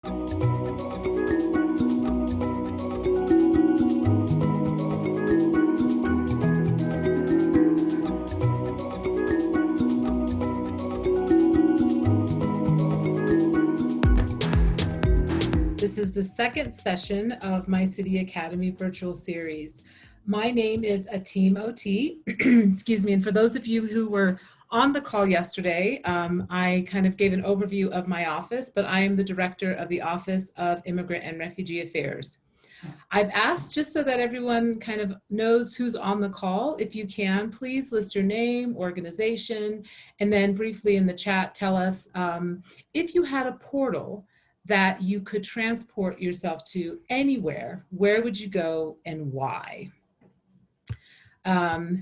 This is the second session of my City Academy virtual series. My name is Ateem Ot, excuse me, and for those of you who were on the call yesterday, I kind of gave an overview of my office, but I am the director of the Office of Immigrant and Refugee Affairs. I've asked, just so that everyone kind of knows who's on the call, if you can, please list your name, organization, and then briefly in the chat tell us if you had a portal that you could transport yourself to anywhere, where would you go and why?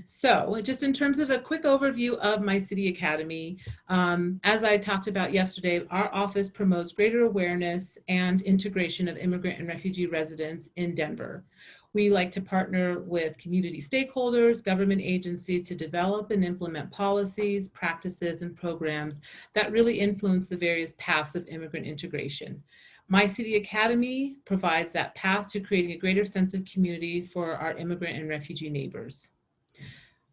So just in terms of a quick overview of my City Academy, as I talked about yesterday, our office promotes greater awareness and integration of immigrant and refugee residents in Denver. We like to partner with community stakeholders, government agencies to develop and implement policies, practices, and programs that really influence the various paths of immigrant integration. My City Academy provides that path to creating a greater sense of community for our immigrant and refugee neighbors.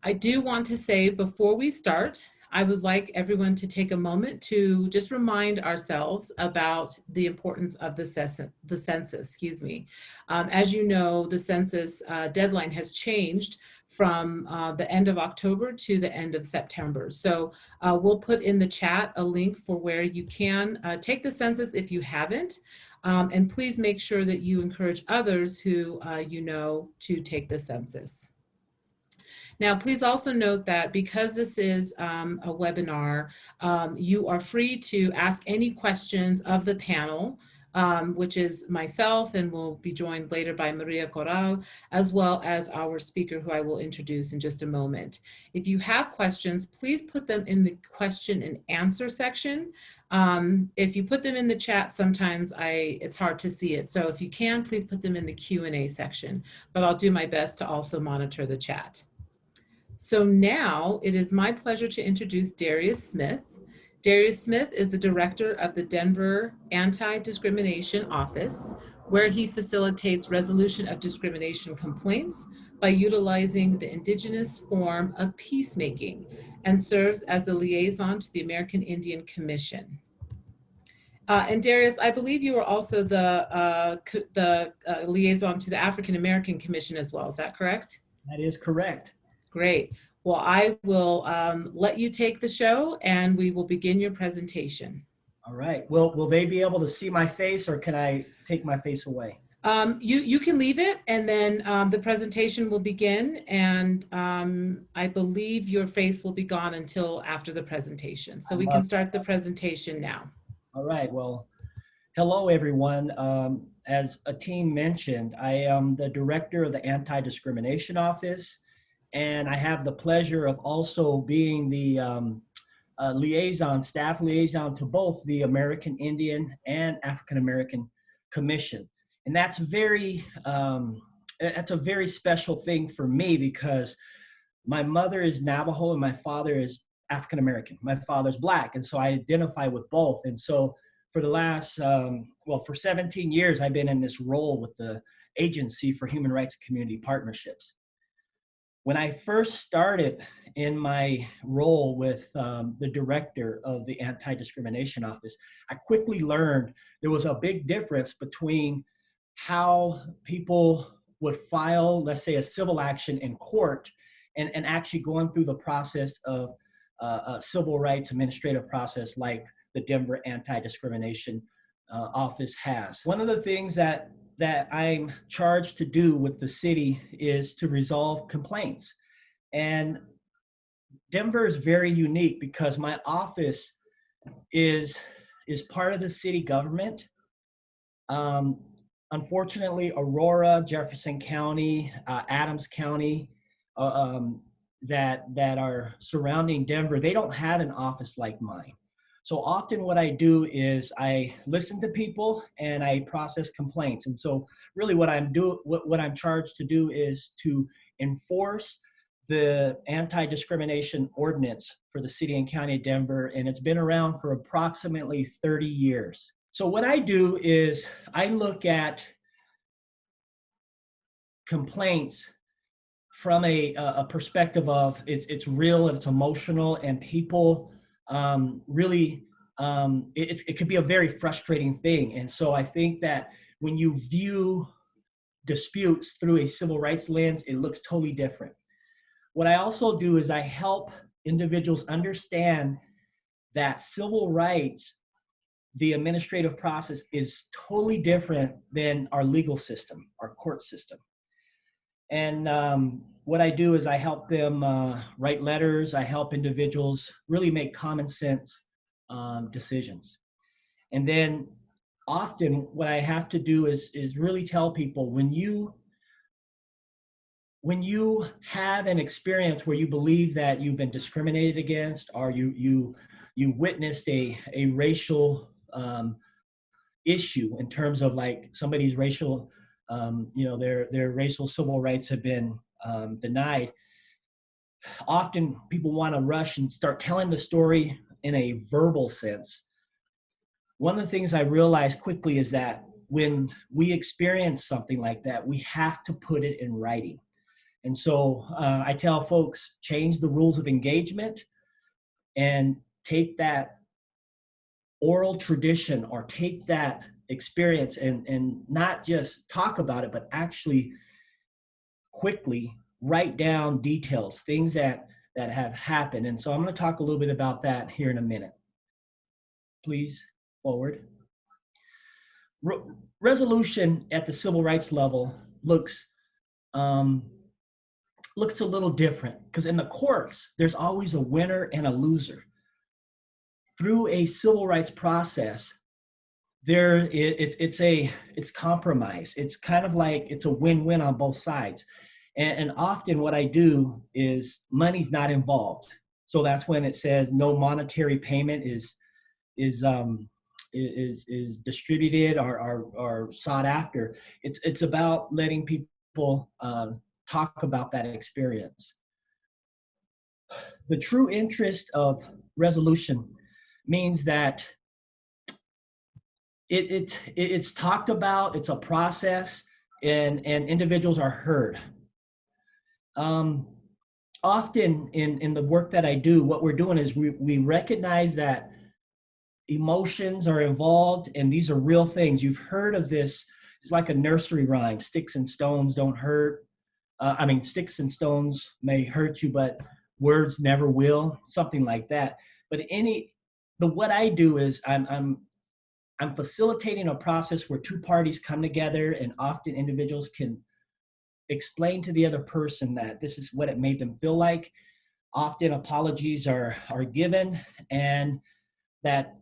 I do want to say before we start, I would like everyone to take a moment to just remind ourselves about the importance of the census, As you know, the census deadline has changed from the end of October to the end of September. So we'll put in the chat a link for where you can take the census if you haven't. And please make sure that you encourage others who you know to take the census. Now, please also note that because this is a webinar, you are free to ask any questions of the panel, which is myself, and will be joined later by Maria Corral, as well as our speaker, who I will introduce in just a moment. If you have questions, please put them in the question and answer section. If you put them in the chat, sometimes it's hard to see it. So if you can, please put them in the Q&A section, but I'll do my best to also monitor the chat. So now it is my pleasure to introduce Darius Smith. Darius Smith is the director of the Denver Anti-Discrimination Office, where he facilitates resolution of discrimination complaints by utilizing the indigenous form of peacemaking and serves as the liaison to the American Indian Commission. And Darius, I believe you are also the liaison to the African American Commission as well. Is that correct? That is correct. Great. Well, I will let you take the show and we will begin your presentation. All right. Well, will they be able to see my face, or can I take my face away? You can leave it, and then the presentation will begin, and I believe your face will be gone until after the presentation. So we can start the presentation now. All right. Well, hello, everyone. As Ateem mentioned, I am the director of the Anti-Discrimination Office. And I have the pleasure of also being the staff liaison to both the American Indian and African American Commission. And that's a very special thing for me, because my mother is Navajo and my father is African American. My father's Black, and so I identify with both. And so for the last, for 17 years, I've been in this role with the Agency for Human Rights and Community Partnerships. When I first started in my role with the director of the Anti-Discrimination Office, I quickly learned there was a big difference between how people would file, let's say, a civil action in court and actually going through the process of a civil rights administrative process like the Denver Anti-Discrimination Office has. One of the things that I'm charged to do with the city is to resolve complaints. And Denver is very unique because my office is part of the city government. Unfortunately, Aurora, Jefferson County, Adams County, that are surrounding Denver, they don't have an office like mine. So often what I do is I listen to people and I process complaints. And so really what I'm charged to do is to enforce the anti-discrimination ordinance for the city and county of Denver. And it's been around for approximately 30 years. So what I do is I look at complaints from a perspective of it's real and it's emotional, and people really it could be a very frustrating thing. And so I think that when you view disputes through a civil rights lens, it looks totally different. What I also do is I help individuals understand that civil rights, the administrative process, is totally different than our legal system, our court system. And what I do is I help them write letters. I help individuals really make common sense decisions. And then often what I have to do is really tell people, when you have an experience where you believe that you've been discriminated against, or you witnessed a racial issue in terms of like somebody's racial, their racial civil rights have been denied. Often people want to rush and start telling the story in a verbal sense. One of the things I realized quickly is that when we experience something like that, we have to put it in writing. And so I tell folks, change the rules of engagement and take that oral tradition, or take that experience and not just talk about it, but actually quickly write down details, things that have happened. And so I'm going to talk a little bit about that here in a minute. Please forward. Resolution at the civil rights level looks a little different, because in the courts, there's always a winner and a loser. Through a civil rights process, it's compromise. It's kind of like it's a win-win on both sides. And often what I do is money's not involved. So that's when it says no monetary payment is distributed or sought after. It's about letting people talk about that experience. The true interest of resolution means that it's talked about, it's a process, and individuals are heard. Often in the work that I do, what we're doing is we recognize that emotions are involved, and these are real things. You've heard of this. It's like a nursery rhyme: sticks and stones don't hurt. Sticks and stones may hurt you, but words never will. Something like that. But what I do is I'm facilitating a process where two parties come together, and often individuals can explain to the other person that this is what it made them feel like. Often apologies are given, and that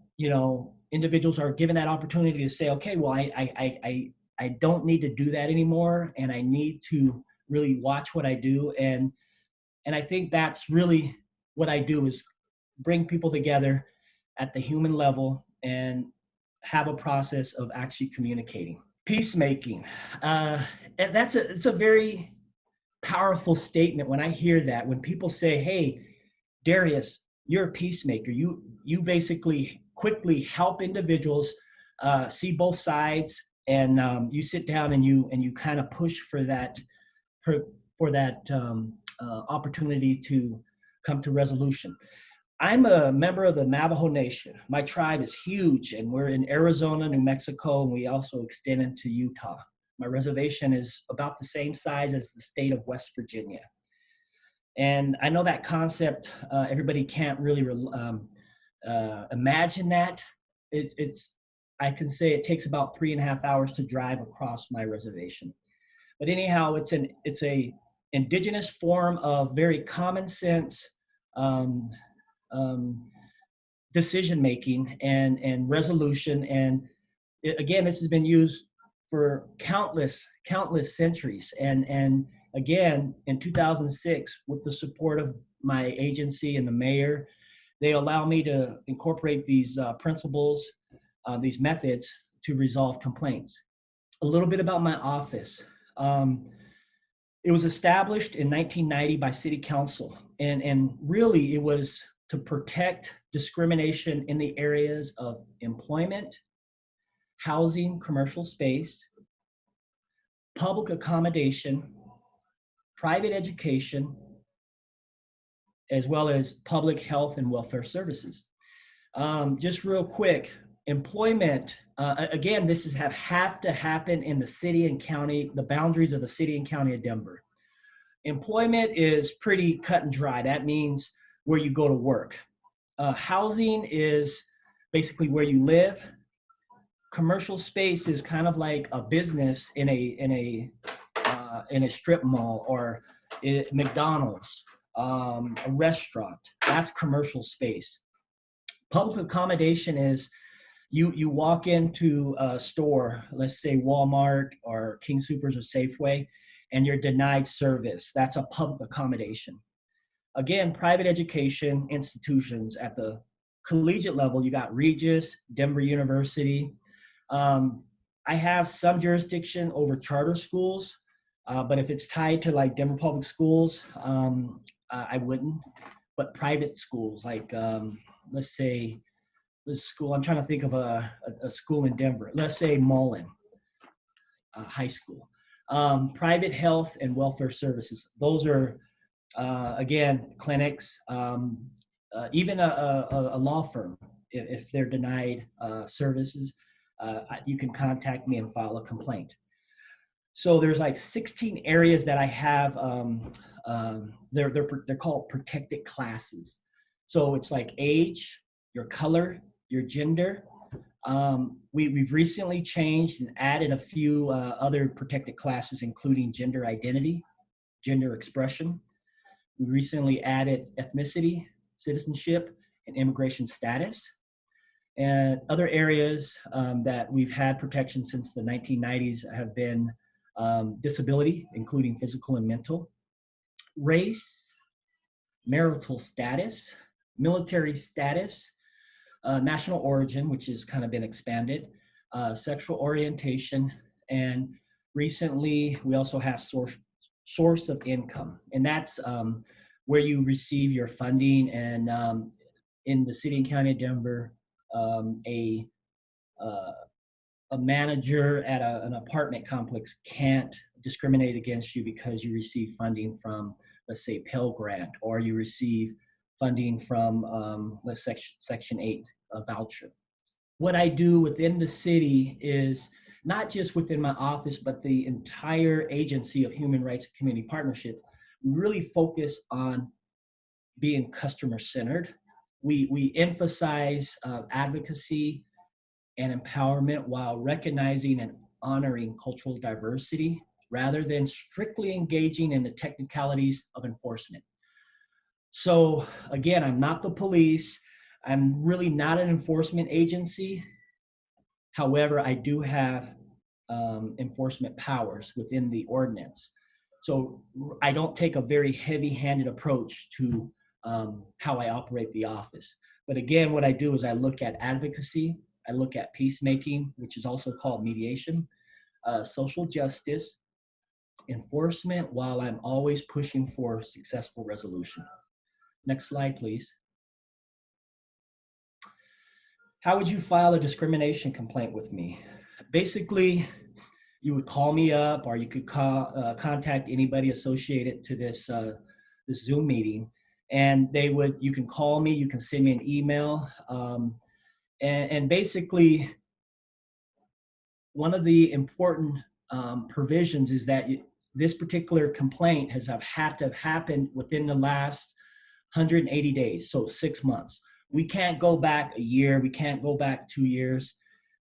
individuals are given that opportunity to say, okay, well, I don't need to do that anymore, and I need to really watch what I do. And I think that's really what I do, is bring people together at the human level and have a process of actually communicating. Peacemaking. And it's a very powerful statement when I hear that. When people say, hey, Darius, you're a peacemaker. You basically quickly help individuals see both sides, and you sit down and you kind of push for that opportunity to come to resolution. I'm a member of the Navajo Nation. My tribe is huge, and we're in Arizona, New Mexico, and we also extend into Utah. My reservation is about the same size as the state of West Virginia. And I know that concept, everybody can't really imagine that. I can say it takes about 3.5 hours to drive across my reservation. But anyhow, it's a indigenous form of very common sense decision making and resolution. And again, this has been used for countless centuries. And again, in 2006, with the support of my agency and the mayor, they allow me to incorporate these principles, these methods to resolve complaints. A little bit about my office. It was established in 1990 by City Council, and really it was to protect discrimination in the areas of employment, housing, commercial space, public accommodation, private education, as well as public health and welfare services. Just real quick, employment, again, this is have to happen in the city and county, the boundaries of the city and county of Denver. Employment is pretty cut and dry. That means where you go to work. Housing is basically where you live. Commercial space is kind of like a business in a strip mall or McDonald's, a restaurant. That's commercial space. Public accommodation is you walk into a store, let's say Walmart or King Soopers or Safeway, and you're denied service. That's a public accommodation. Again, private education institutions at the collegiate level, you got Regis, Denver University. I have some jurisdiction over charter schools, but if it's tied to like Denver Public Schools, I wouldn't. But private schools, like let's say this school, I'm trying to think of a school in Denver. Let's say Mullen High School. Private health and welfare services. Those are, again, clinics, even a law firm. If they're denied services, you can contact me and file a complaint. So there's like 16 areas that I have. They're called protected classes. So it's like age, your color, your gender. We've recently changed and added a few other protected classes, including gender identity, gender expression. We recently added ethnicity, citizenship, and immigration status. And other areas that we've had protection since the 1990s have been disability, including physical and mental, race, marital status, military status, national origin, which has kind of been expanded, sexual orientation, and recently we also have source of income, and that's where you receive your funding. And in the city and county of Denver, a manager at an apartment complex can't discriminate against you because you receive funding from, let's say, Pell Grant, or you receive funding from, let's say, Section 8 voucher. What I do within the city is not just within my office, but the entire agency of Human Rights and Community Partnership. We really focus on being customer-centered. We emphasize advocacy and empowerment while recognizing and honoring cultural diversity rather than strictly engaging in the technicalities of enforcement. So again, I'm not the police. I'm really not an enforcement agency. However, I do have enforcement powers within the ordinance. So I don't take a very heavy-handed approach to how I operate the office. But again, what I do is I look at advocacy, I look at peacemaking, which is also called mediation, social justice, enforcement, while I'm always pushing for successful resolution. Next slide, please. How would you file a discrimination complaint with me? Basically, you would call me up, or you could contact anybody associated to this Zoom meeting, and you can call me, you can send me an email, and basically, one of the important provisions is that this particular complaint has had to have happened within the last 180 days, so 6 months. We can't go back a year, we can't go back 2 years.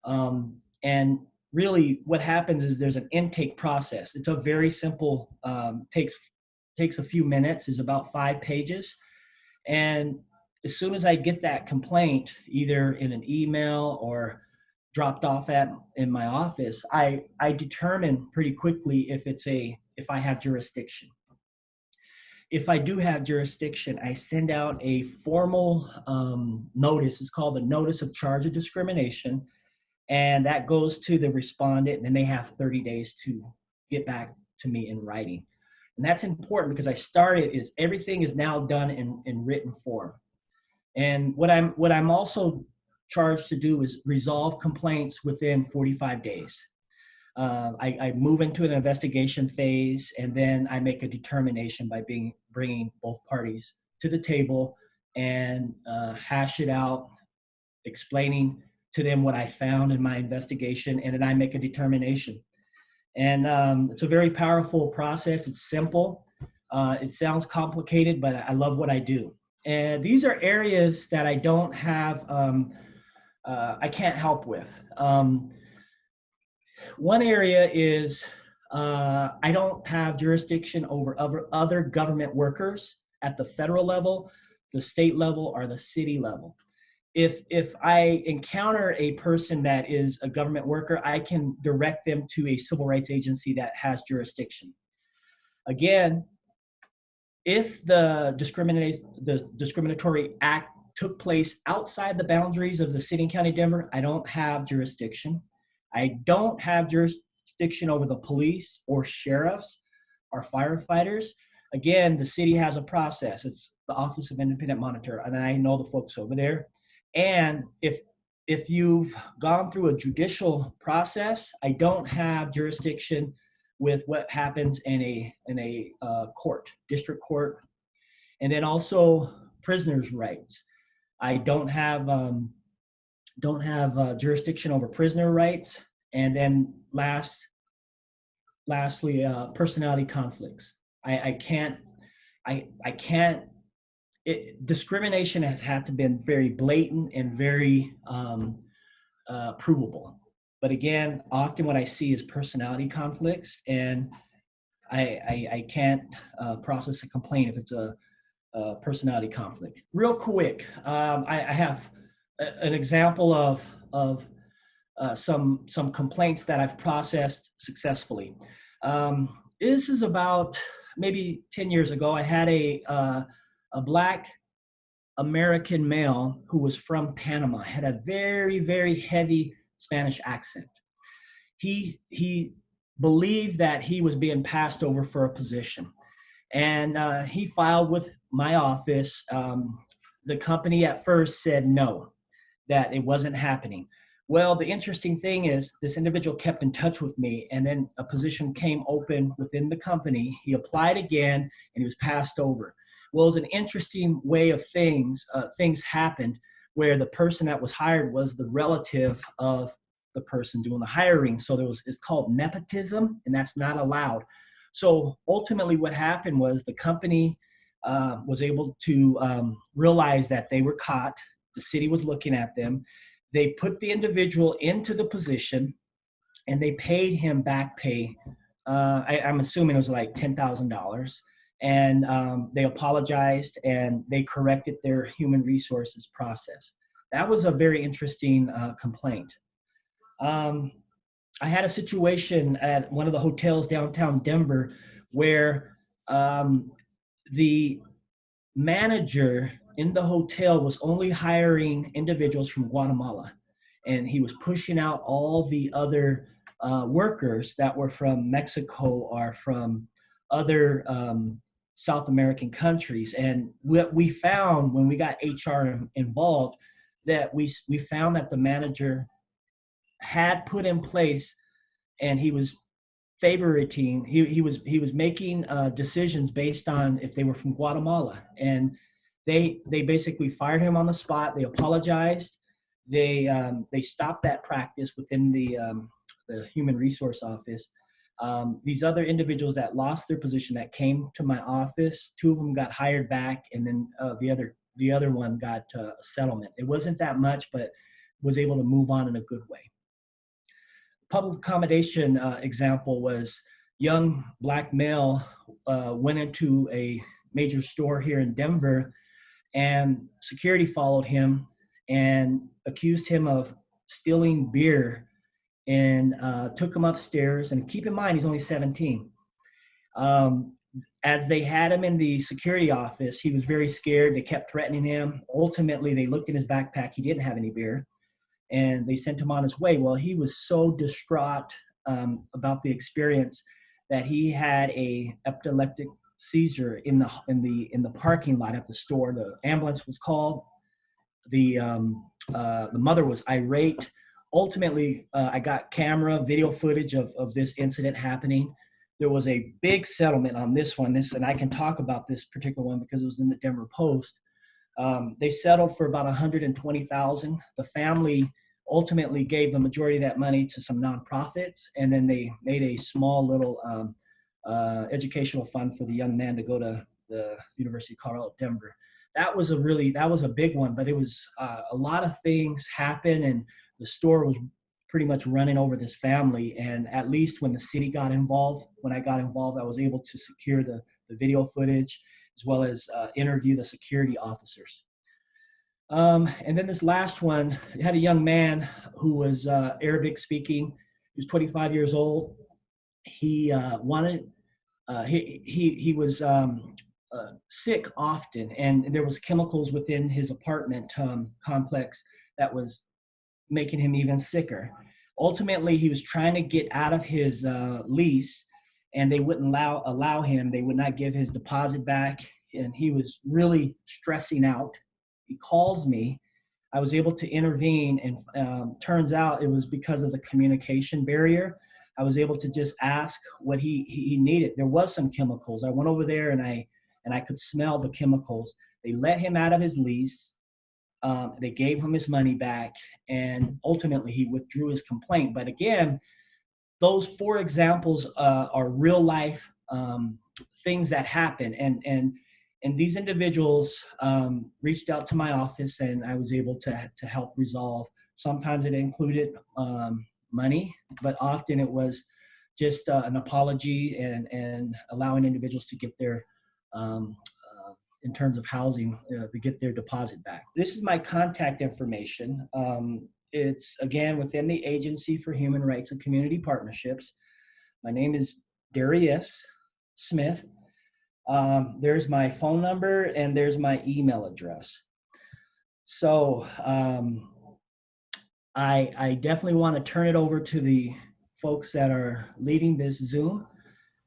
And really what happens is there's an intake process. It's a very simple, takes a few minutes, is about 5 pages. And as soon as I get that complaint, either in an email or dropped off in my office, I determine pretty quickly if I have jurisdiction. If I do have jurisdiction, I send out a formal notice. It's called the Notice of Charge of Discrimination. And that goes to the respondent, and then they have 30 days to get back to me in writing. And that's important because everything is now done in written form. And what I'm also charged to do is resolve complaints within 45 days. I move into an investigation phase, and then I make a determination by bringing both parties to the table and hash it out, explaining to them what I found in my investigation, and then I make a determination. And it's a very powerful process. It's simple. It sounds complicated, but I love what I do. And these are areas that I don't have, I can't help with. One area is I don't have jurisdiction over other government workers at the federal level, the state level, or the city level. If I encounter a person that is a government worker, I can direct them to a civil rights agency that has jurisdiction. Again, if the discriminatory act took place outside the boundaries of the city and county of Denver, I don't have jurisdiction. I don't have jurisdiction over the police or sheriffs or firefighters. Again, the city has a process. It's the Office of Independent Monitor, and I know the folks over there. And if you've gone through a judicial process, I don't have jurisdiction with what happens in a court, district court, and then also prisoners' rights. I don't have jurisdiction over prisoner rights, and then lastly, personality conflicts. I can't. Discrimination has had to been very blatant and very provable. But again, often what I see is personality conflicts, and I can't process a complaint if it's a personality conflict. Real quick, I have an example of some complaints that I've processed successfully. This is about maybe 10 years ago. I had a Black American male who was from Panama, had a very, very heavy Spanish accent. He believed that he was being passed over for a position. And he filed with my office. The company at first said no, that it wasn't happening. Well, the interesting thing is this individual kept in touch with me, and then a position came open within the company. He applied again, and he was passed over. Well, it was an interesting way of things. Things happened where the person that was hired was the relative of the person doing the hiring. So it's called nepotism, and that's not allowed. So ultimately what happened was the company was able to realize that they were caught. The city was looking at them. They put the individual into the position, and they paid him back pay. I'm assuming it was like $10,000. And they apologized, and they corrected their human resources process. That was a very interesting complaint. I had a situation at one of the hotels downtown Denver where the manager in the hotel was only hiring individuals from Guatemala, and he was pushing out all the other workers that were from Mexico or from other South American countries. And what we found when we got HR involved, that we found that the manager had put in place, and he was favoriting, he was making decisions based on if they were from Guatemala. And they basically fired him on the spot. They apologized. They stopped that practice within the human resource office. These other individuals that lost their position that came to my office, 2 of them got hired back, and then the other one got a settlement. It wasn't that much, but was able to move on in a good way. Public accommodation example was young Black male went into a major store here in Denver, and security followed him and accused him of stealing beer, and took him upstairs. And keep in mind, he's only 17. As they had him in the security office, he was very scared. They kept threatening him. Ultimately, they looked in his backpack. He didn't have any beer, and they sent him on his way. Well, he was so distraught about the experience that he had a epileptic seizure in the parking lot at the store. The ambulance was called. the mother was irate. Ultimately, I got camera video footage of this incident happening. There was a big settlement on this one. And I can talk about this particular one because it was in the Denver Post. They settled for about $120,000. The family ultimately gave the majority of that money to some nonprofits, and then they made a small little educational fund for the young man to go to the University of Colorado at Denver. That was a big one, but it was a lot of things happened, and the store was pretty much running over this family. And at least when the city got involved, when I got involved, I was able to secure the video footage as well as interview the security officers. And then this last one, it had a young man who was Arabic speaking. He was 25 years old. He was sick often, and there was chemicals within his apartment complex that was making him even sicker. Ultimately, he was trying to get out of his lease, and they wouldn't allow him. They would not give his deposit back, and he was really stressing out. He calls me. I was able to intervene, and turns out it was because of the communication barrier. I was able to just ask what he needed. There was some chemicals. I went over there, and I could smell the chemicals. They let him out of his lease. They gave him his money back, and ultimately he withdrew his complaint. But again, those 4 examples are real life things that happen, and these individuals reached out to my office, and I was able to help resolve. Sometimes it included money, but often it was just an apology and allowing individuals to get their in terms of housing, to get their deposit back. This is my contact information. It's, again, within the Agency for Human Rights and Community Partnerships. My name is Darius Smith. There's my phone number, and there's my email address. So I definitely want to turn it over to the folks that are leading this Zoom.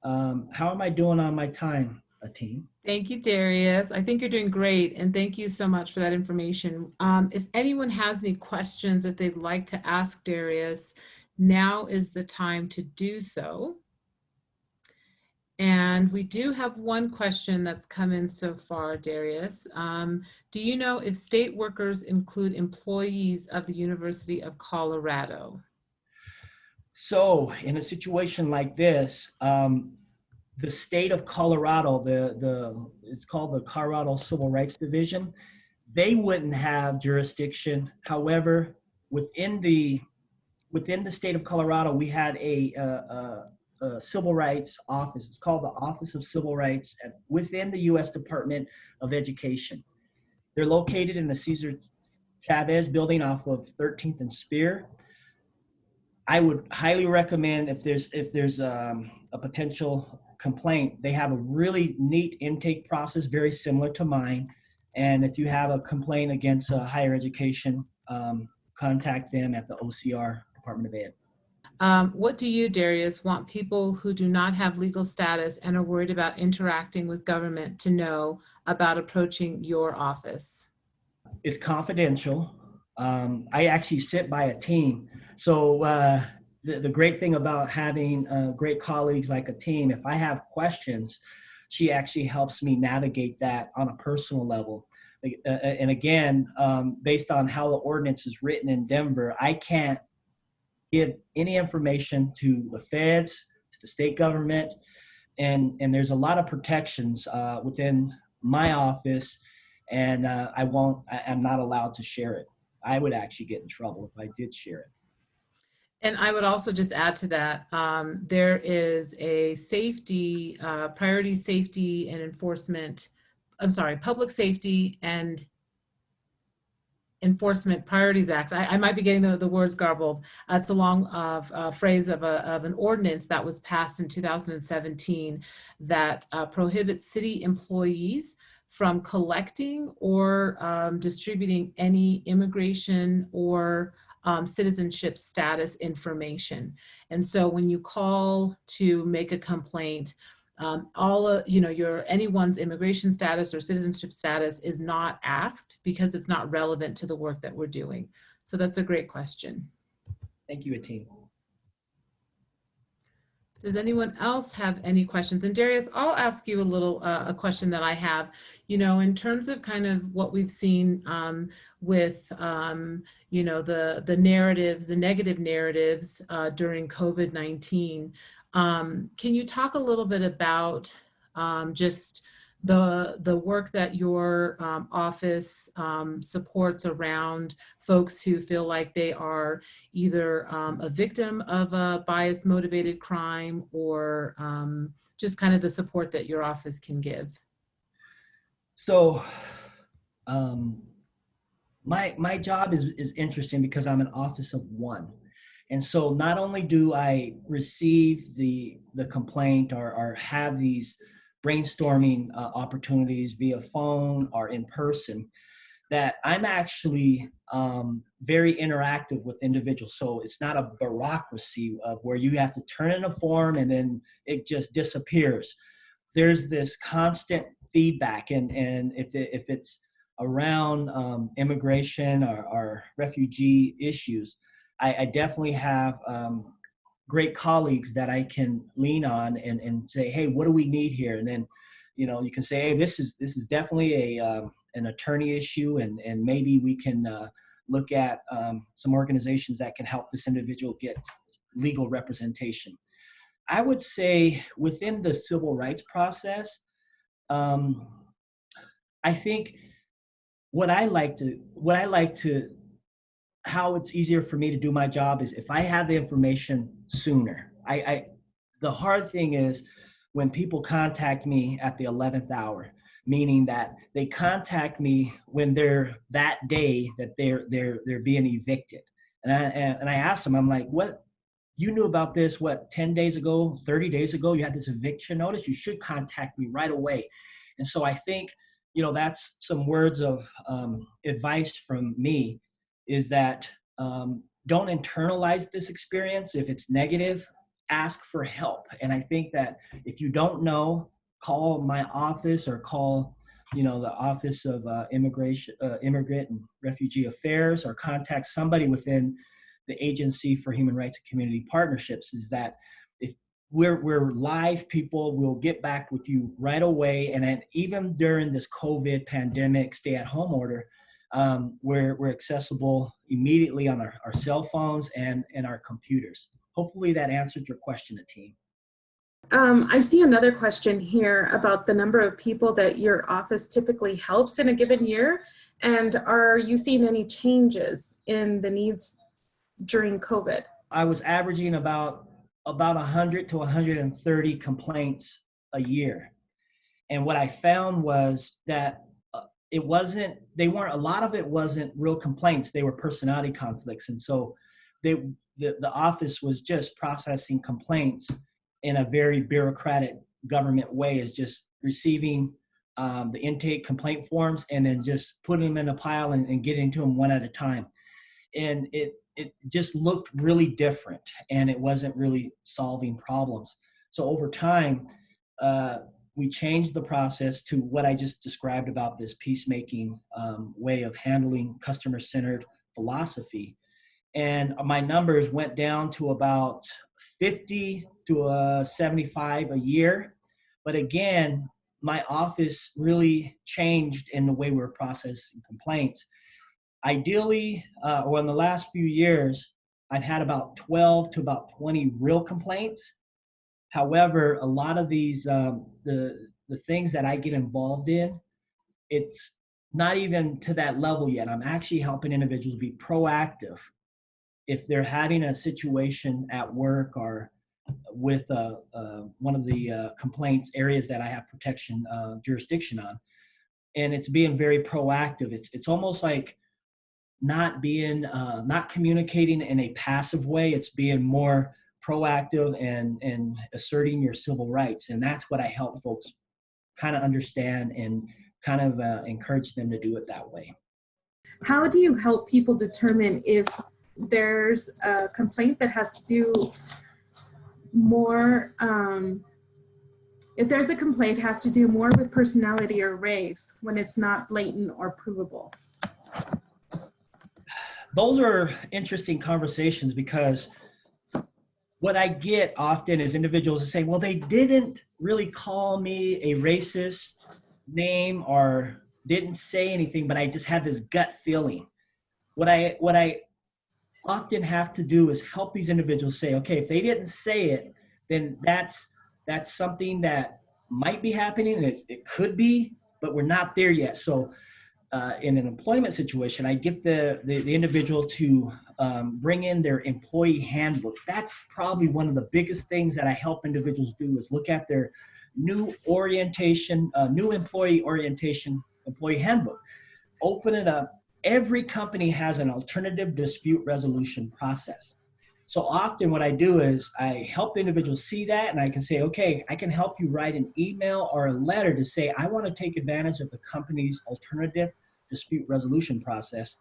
How am I doing on my time, team? Thank you, Darius. I think you're doing great, and thank you so much for that information. If anyone has any questions that they'd like to ask Darius, now is the time to do so. And we do have one question that's come in so far, Darius. Do you know if state workers include employees of the University of Colorado? So in a situation like this, the state of Colorado, it's called the Colorado Civil Rights Division, they wouldn't have jurisdiction. However, within the state of Colorado, we had a civil rights office. It's called the Office of Civil Rights within the U.S. Department of Education. They're located in the Cesar Chavez building off of 13th and Spear. I would highly recommend, if there's a potential complaint, they have a really neat intake process, very similar to mine. And if you have a complaint against higher education, contact them at the OCR, Department of Ed. What do you, Darius, want people who do not have legal status and are worried about interacting with government to know about approaching your office? It's confidential. I actually sit by a team. So the great thing about having great colleagues like a team, if I have questions, she actually helps me navigate that on a personal level. And again, based on how the ordinance is written in Denver, I can't give any information to the feds, to the state government, and there's a lot of protections within my office, and I'm not allowed to share it. I would actually get in trouble if I did share it. And I would also just add to that, there is a priority safety and enforcement, Public Safety and Enforcement Priorities Act. I might be getting the words garbled. It's a long phrase of an ordinance that was passed in 2017 that prohibits city employees from collecting or distributing any immigration or citizenship status information. And so when you call to make a complaint, anyone's immigration status or citizenship status is not asked because it's not relevant to the work that we're doing. So that's a great question. Thank you, Ateen. Does anyone else have any questions? And Darius, I'll ask you a question that I have. In terms of kind of what we've seen with, the narratives, the negative narratives during COVID-19, can you talk a little bit about just the work that your office supports around folks who feel like they are either a victim of a bias motivated crime or just kind of the support that your office can give? So my job is interesting because I'm an office of one. And so not only do I receive the complaint or have these brainstorming opportunities via phone or in person, that I'm actually very interactive with individuals. So it's not a bureaucracy of where you have to turn in a form and then it just disappears. There's this constant feedback, and if it's around immigration or refugee issues, I definitely have great colleagues that I can lean on and say, hey, what do we need here? And then, you can say, hey, this is definitely an attorney issue, and maybe we can look at some organizations that can help this individual get legal representation. I would say within the civil rights process, I think how it's easier for me to do my job is if I have the information sooner. The hard thing is when people contact me at the 11th hour, meaning that they contact me when they're that day that they're being evicted. And I ask them, I'm like, what, you knew about this, 10 days ago, 30 days ago, you had this eviction notice, you should contact me right away. And so I think, that's some words of advice from me, is that don't internalize this experience. If it's negative, ask for help. And I think that if you don't know, call my office or call, the Office of Immigrant and Refugee Affairs, or contact somebody within the Agency for Human Rights and Community Partnerships. Is that if we're live people, we'll get back with you right away. And then even during this COVID pandemic stay-at-home order, we're accessible immediately on our cell phones and our computers. Hopefully that answered your question, Ateen. I see another question here about the number of people that your office typically helps in a given year. And are you seeing any changes in the needs during COVID? I was averaging about 100 to 130 complaints a year. And what I found was that a lot of it wasn't real complaints. They were personality conflicts. And so the office was just processing complaints in a very bureaucratic government way, is just receiving the intake complaint forms and then just putting them in a pile and getting to them one at a time. And it just looked really different, and it wasn't really solving problems. So over time, we changed the process to what I just described about this peacemaking way of handling customer-centered philosophy. And my numbers went down to about 50 to 75 a year. But again, my office really changed in the way we're processing complaints. Ideally, or in the last few years, I've had about 12 to about 20 real complaints. However, a lot of these, the things that I get involved in, it's not even to that level yet. I'm actually helping individuals be proactive if they're having a situation at work or with one of the complaints areas that I have protection jurisdiction on, and it's being very proactive. It's almost like not communicating in a passive way. It's being more proactive and asserting your civil rights, and that's what I help folks kind of understand and kind of encourage them to do it that way. How do you help people determine if there's a complaint that has to do more if there's a complaint, it has to do more with personality or race when it's not blatant or provable? Those are interesting conversations, because what I get often is individuals saying, well, they didn't really call me a racist name or didn't say anything, but I just had this gut feeling. What I often have to do is help these individuals say, okay, if they didn't say it, then that's something that might be happening, and it could be, but we're not there yet. So in an employment situation, I get the individual to bring in their employee handbook. That's probably one of the biggest things that I help individuals do, is look at their new orientation, new employee orientation, employee handbook. Open it up. Every company has an alternative dispute resolution process. So often what I do is I help the individual see that, and I can say, okay, I can help you write an email or a letter to say, I want to take advantage of the company's alternative dispute resolution process.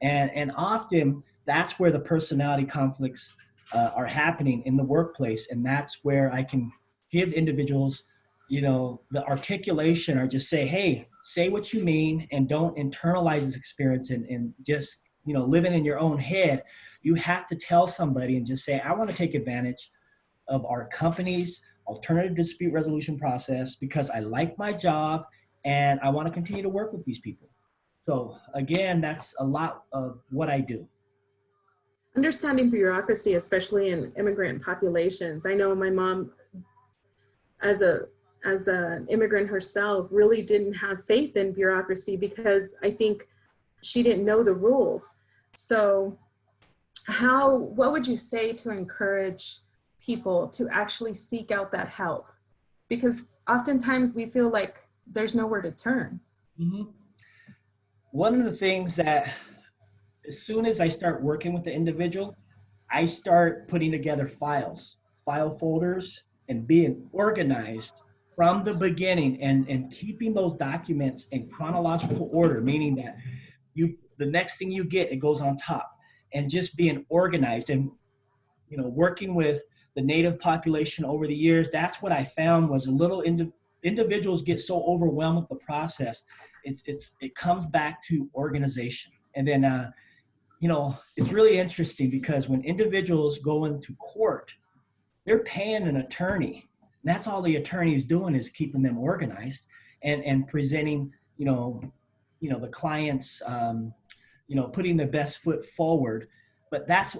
And often that's where the personality conflicts are happening in the workplace. And that's where I can give individuals, the articulation, or just say, hey, say what you mean and don't internalize this experience and just, living in your own head. You have to tell somebody and just say, I want to take advantage of our company's alternative dispute resolution process because I like my job and I want to continue to work with these people. So again, that's a lot of what I do. Understanding bureaucracy, especially in immigrant populations. I know my mom, as an immigrant herself, really didn't have faith in bureaucracy because I think she didn't know the rules. So what would you say to encourage people to actually seek out that help? Because oftentimes we feel like there's nowhere to turn. Mm-hmm. One of the things that, as soon as I start working with the individual, I start putting together file folders, and being organized from the beginning, and keeping those documents in chronological order, meaning that the next thing you get, it goes on top, and just being organized. And working with the Native population over the years, that's what I found was individuals get so overwhelmed with the process. It comes back to organization. And then it's really interesting because when individuals go into court, they're paying an attorney. And that's all the attorney is doing, is keeping them organized and presenting, the clients, putting their best foot forward. But that's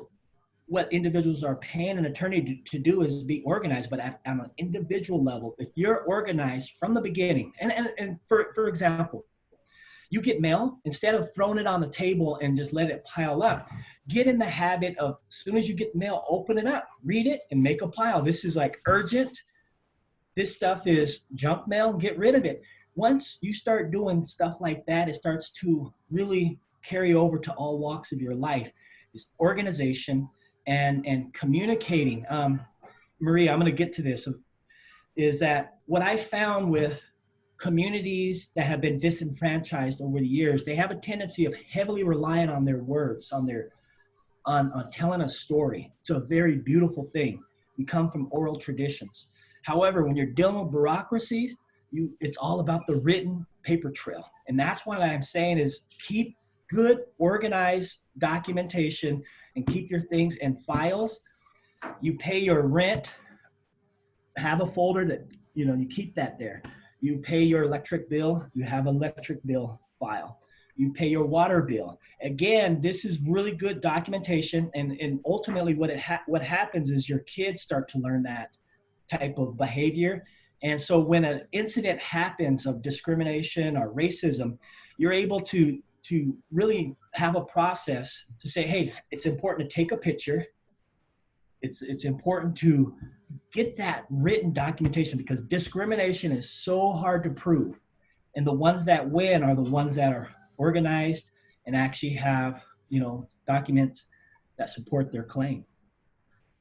what individuals are paying an attorney to do, is be organized. But on an individual level, if you're organized from the beginning, and for example, you get mail, instead of throwing it on the table and just let it pile up, get in the habit of, as soon as you get mail, open it up, read it, and make a pile. This is like urgent. This stuff is junk mail, get rid of it. Once you start doing stuff like that, it starts to really carry over to all walks of your life. It's organization and communicating. Maria, I'm going to get to this, is that what I found with communities that have been disenfranchised over the years, they have a tendency of heavily relying on their words, on telling a story. It's a very beautiful thing. We come from oral traditions. However, when you're dealing with bureaucracies, it's all about the written paper trail. And that's what I'm saying is keep good, organized documentation and keep your things in files. You pay your rent, have a folder that, you keep that there. You pay your electric bill, you have an electric bill file. You pay your water bill. Again, this is really good documentation, and ultimately what happens is your kids start to learn that type of behavior. And so when an incident happens of discrimination or racism, you're able to really have a process to say, hey, it's important to take a picture. It's important to get that written documentation, because discrimination is so hard to prove. And the ones that win are the ones that are organized and actually have, documents that support their claim.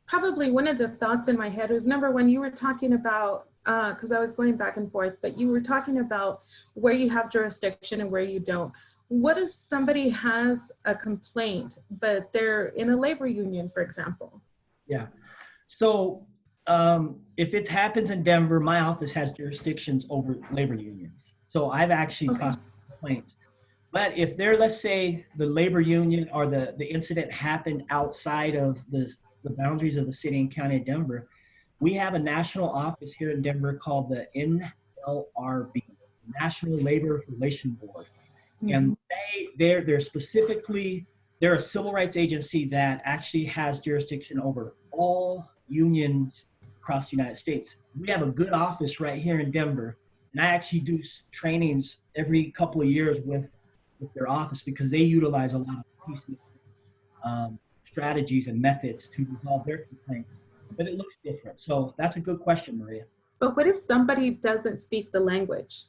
Probably one of the thoughts in my head was, number one, you were talking about, because I was going back and forth, but you were talking about where you have jurisdiction and where you don't. What if somebody has a complaint, but they're in a labor union, for example? Yeah. So If it happens in Denver, my office has jurisdictions over labor unions. So I've actually Okay. processed complaints. But if they're, let's say, the labor union or the incident happened outside of the boundaries of the city and county of Denver, we have a national office here in Denver called the NLRB, National Labor Relations Board. And they're specifically, they're a civil rights agency that actually has jurisdiction over all unions across the United States. We have a good office right here in Denver, and I actually do trainings every couple of years with their office because they utilize a lot of peacemaker strategies and methods to resolve their complaints. But it looks different. So that's a good question, Maria. But what if somebody doesn't speak the language?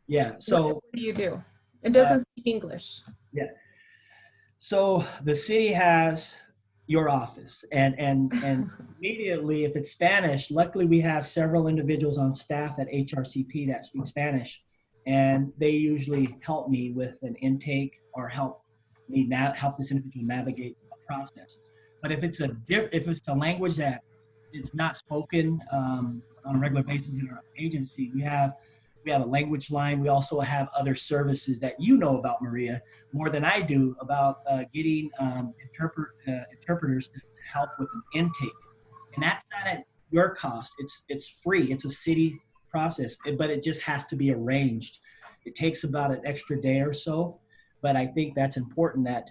Yeah. So what do you do? It doesn't speak English. yeah. So the city has your office, and immediately, if it's Spanish, luckily we have several individuals on staff at HRCP that speak Spanish, and they usually help me with an intake or help this individual navigate the process. But if it's a language that is not spoken on a regular basis in our agency, we have a language line. We also have other services that you know about, Maria, more than I do, about getting interpreters to help with an intake. And that's not at your cost. It's free. It's a city process, but it just has to be arranged. It takes about an extra day or so. But I think that's important that,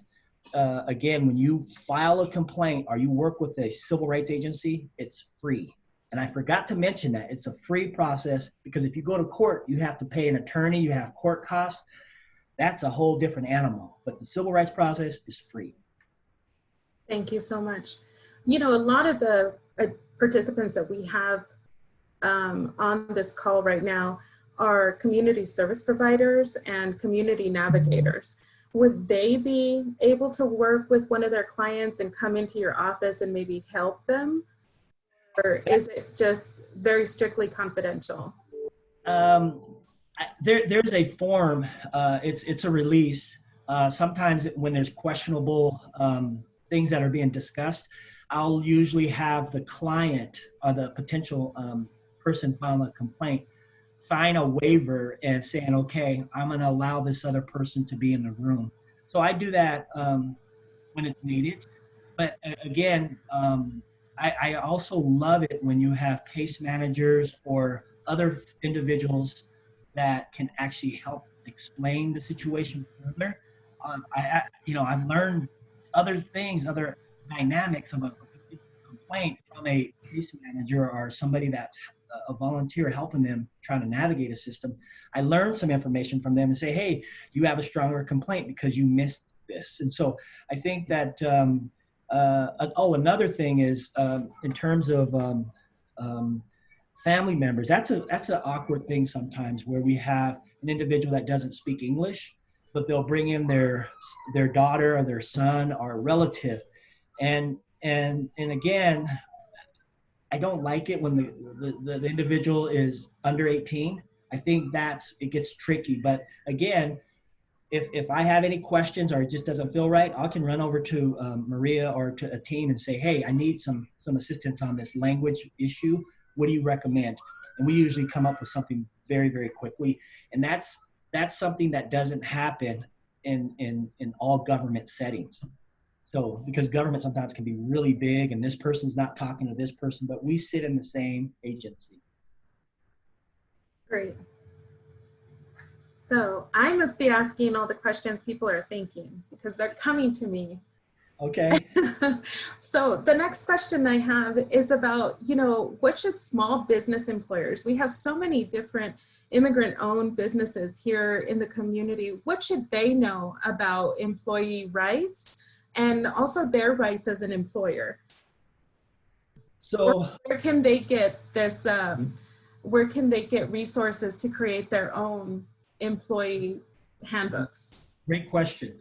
again, when you file a complaint or you work with a civil rights agency, it's free. And I forgot to mention that it's a free process, because if you go to court, you have to pay an attorney, you have court costs. That's a whole different animal. But the civil rights process is free. Thank you so much. You know, a lot of the participants that we have on this call right now are community service providers and community navigators. Would they be able to work with one of their clients and come into your office and maybe help them? Or is it just very strictly confidential? There's a form. It's a release. Sometimes when there's questionable things that are being discussed, I'll usually have the client or the potential person filing a complaint sign a waiver and saying, okay, I'm going to allow this other person to be in the room. So I do that when it's needed. But again, I also love it when you have case managers or other individuals that can actually help explain the situation further. I've learned other things, other dynamics of a complaint from a case manager or somebody that's a volunteer helping them trying to navigate a system. I learned some information from them and say, hey, you have a stronger complaint because you missed this. And so I think that, another thing is in terms of family members, that's an awkward thing sometimes, where we have an individual that doesn't speak English, but they'll bring in their daughter or their son or a relative. And again, I don't like it when the individual is under 18. I think it gets tricky. But again, if I have any questions or it just doesn't feel right, I can run over to Maria or to a team and say, hey, I need some assistance on this language issue. What do you recommend? And we usually come up with something very, very quickly. And that's something that doesn't happen in all government settings. So, because government sometimes can be really big and this person's not talking to this person, but we sit in the same agency. Great. So I must be asking all the questions people are thinking because they're coming to me. Okay. So the next question I have is about, what should small business employers, we have so many different immigrant-owned businesses here in the community, what should they know about employee rights and also their rights as an employer? So where can they get this, where can they get resources to create their own employee handbooks? Great question.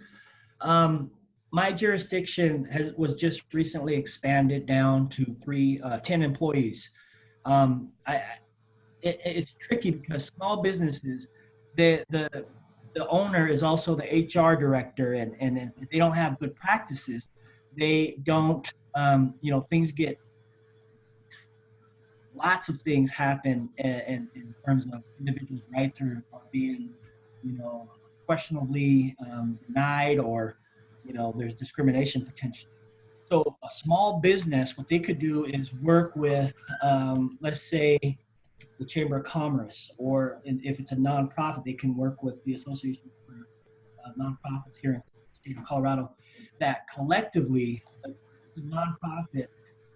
My jurisdiction was just recently expanded down to 10 employees. It's tricky because small businesses, the owner is also the HR director, and if they don't have good practices, they don't, things get lots of things happen in terms of individuals' rights are being, questionably denied, or, there's discrimination potential. So a small business, what they could do is work with, let's say, the Chamber of Commerce, or if it's a nonprofit, they can work with the Association for Nonprofits here in the state of Colorado, that collectively, the nonprofit,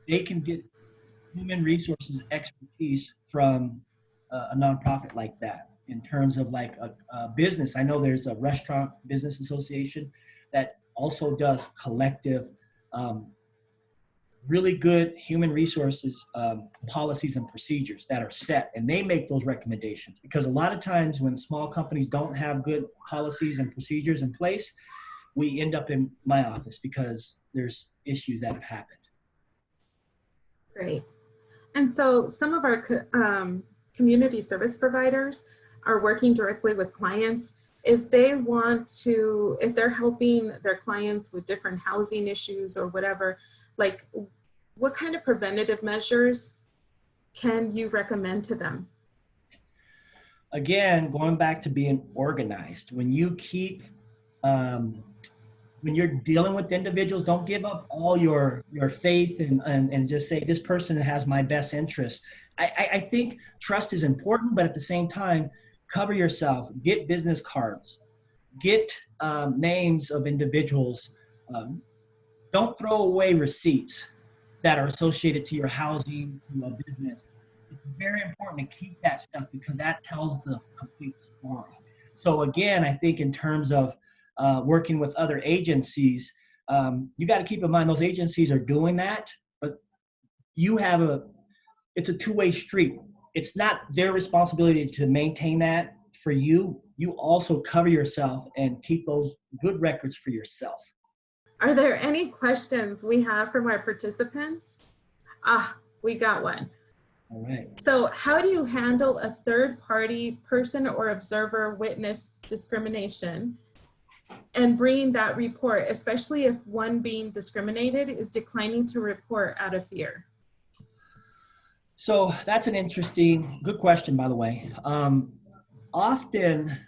they can get human resources expertise from a nonprofit like that. In terms of like a business, I know there's a restaurant business association that also does collective, really good human resources policies and procedures that are set, and they make those recommendations. Because a lot of times when small companies don't have good policies and procedures in place, we end up in my office because there's issues that have happened. Great. And so some of our community service providers are working directly with clients. If they want to, if they're helping their clients with different housing issues or whatever, like what kind of preventative measures can you recommend to them? Again, going back to being organized. When you keep, when you're dealing with individuals, don't give up all your faith and just say, this person has my best interest. I think trust is important, but at the same time, cover yourself, get business cards, get names of individuals. Don't throw away receipts that are associated to your housing, to a business. It's very important to keep that stuff because that tells the complete story. So again, I think in terms of working with other agencies, you got to keep in mind those agencies are doing that, but you have it's a two-way street. It's not their responsibility to maintain that for you. You also cover yourself and keep those good records for yourself. Are there any questions we have from our participants? We got one. All right. So how do you handle a third-party person or observer witness discrimination and bringing that report, especially if one being discriminated is declining to report out of fear? So that's an interesting, good question, by the way. Often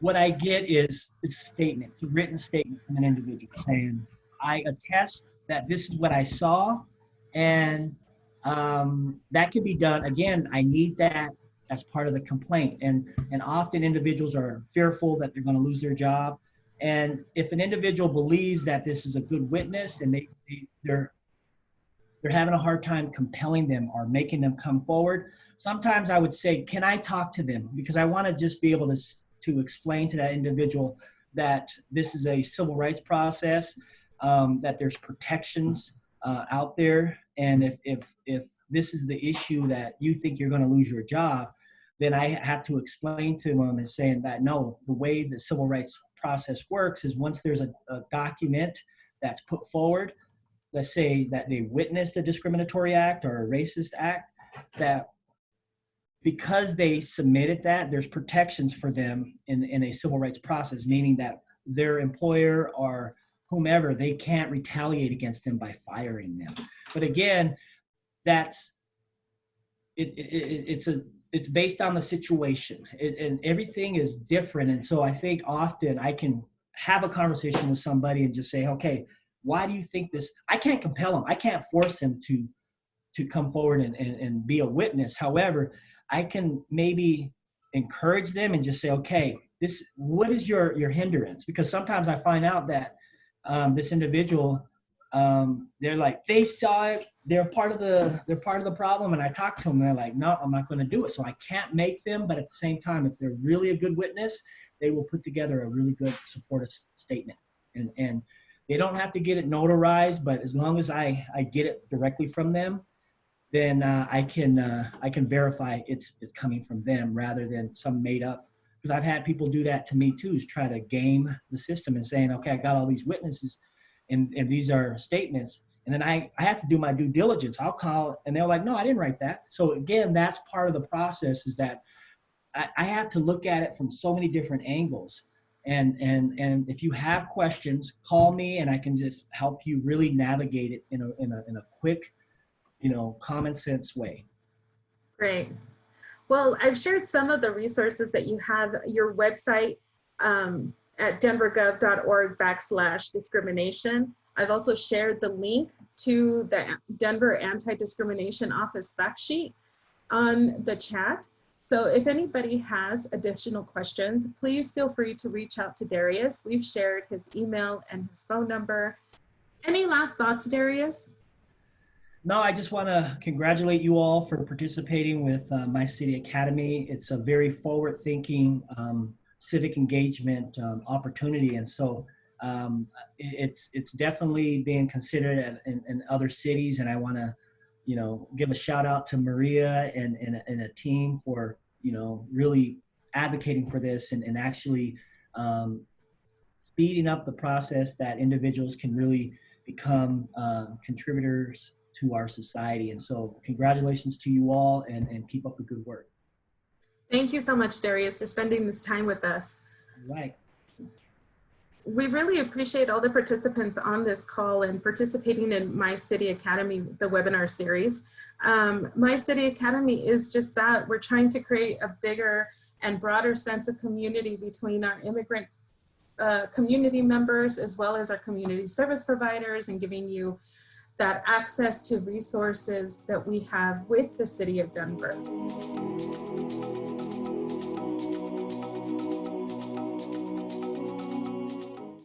what I get is a statement, a written statement from an individual saying, I attest that this is what I saw, and that can be done. Again, I need that as part of the complaint. And often individuals are fearful that they're going to lose their job. And if an individual believes that this is a good witness and they're having a hard time compelling them or making them come forward, sometimes I would say, can I talk to them? Because I want to just be able to explain to that individual that this is a civil rights process, that there's protections out there. And if this is the issue that you think you're going to lose your job, then I have to explain to them and saying that, no, the way the civil rights process works is once there's a document that's put forward, let's say that they witnessed a discriminatory act or a racist act, that because they submitted that, there's protections for them in a civil rights process, meaning that their employer or whomever, they can't retaliate against them by firing them. But again, it's based on the situation, and everything is different. And so I think often I can have a conversation with somebody and just say, okay, why do you think this? I can't compel them. I can't force them to come forward and be a witness. However, I can maybe encourage them and just say, okay, what is your hindrance? Because sometimes I find out that this individual, they're like, they saw it, they're part of the problem. And I talk to them, and they're like, no, I'm not going to do it. So I can't make them, but at the same time, if they're really a good witness, they will put together a really good supportive statement. And they don't have to get it notarized, but as long as I get it directly from them, then I can verify it's coming from them rather than some made up. Because I've had people do that to me too, is try to game the system and saying, okay, I got all these witnesses and these are statements. And then I have to do my due diligence. I'll call and they're like, no, I didn't write that. So again, that's part of the process, is that I have to look at it from so many different angles. And if you have questions, call me and I can just help you really navigate it in a quick common sense way. Great. Well, I've shared some of the resources that you have, your website at denvergov.org/discrimination. I've also shared the link to the Denver Anti-Discrimination Office fact sheet on the chat. So if anybody has additional questions, please feel free to reach out to Darius. We've shared his email and his phone number. Any last thoughts, Darius? No, I just want to congratulate you all for participating with My City Academy. It's a very forward-thinking civic engagement opportunity, and so it's definitely being considered in other cities. And I want to, give a shout out to Maria and a team for really advocating for this and actually speeding up the process that individuals can really become contributors to our society. And so congratulations to you all, and keep up the good work. Thank you so much, Darius, for spending this time with us. All right. We really appreciate all the participants on this call and participating in My City Academy, the webinar series. My City Academy is just that. We're trying to create a bigger and broader sense of community between our immigrant community members as well as our community service providers, and giving you that access to resources that we have with the City of Denver.